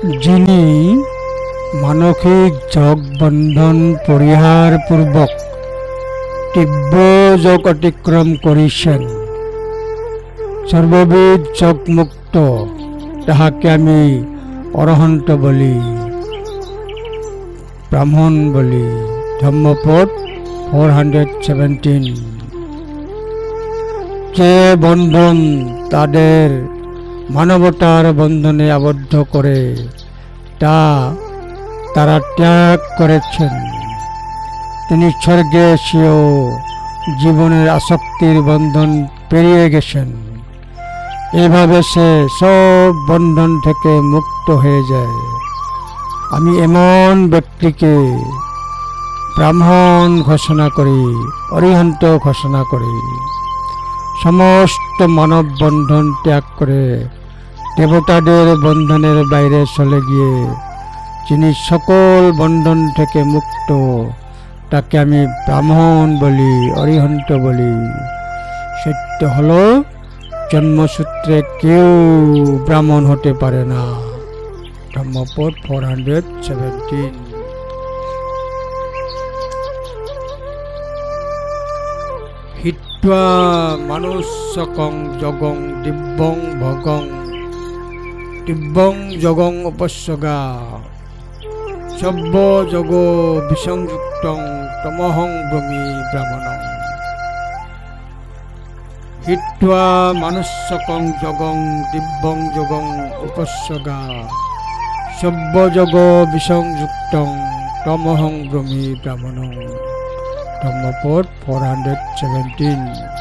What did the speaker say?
যিনি মানসিক যোগ বন্ধন পরিহার পূর্বক তীব্র যোগ অতিক্রম করেছেন, সর্ববিধ যোগ মুক্ত, তাহাকে আমি অরহন্ত বলি, ব্রাহ্মণ বলি। ধম্মপদ 417। যে বন্ধন তাদের মানবতার বন্ধনে আবদ্ধ করে তা তারা ত্যাগ করেছেন, তিনি স্বর্গে এসেও জীবনের আসক্তির বন্ধন পেরিয়ে গেছেন। এভাবে সে সব বন্ধন থেকে মুক্ত হয়ে যায়। আমি এমন ব্যক্তিকে ব্রাহ্মণ ঘোষণা করি, অরিহন্ত ঘোষণা করি। সমস্ত মানব বন্ধন ত্যাগ করে দেবতাদের বন্ধনের বাইরে চলে গিয়ে যিনি সকল বন্ধন থেকে মুক্ত, তাকে আমি ব্রাহ্মণ বলি, অরিহন্ত বলি। সত্য হলো জন্মসূত্রে কেউ ব্রাহ্মণ হতে পারে না। ধম্মপদ 417। হিত্বা মানুষ্যকং যোগং দিব্যং ভগং দিব্যং যোগং উপস্যগা সব্য যোগ বিসংযুক্তং তমহং ব্রহ্মী ব্রাহ্মণং। হিত্বা মানুষ্যকং যোগং দিব্যং যোগং উপস্যগা সব্য যোগ বিসংযুক্তং তমহং ব্রহ্মী ব্রাহ্মণং। ধম্মপদ 417।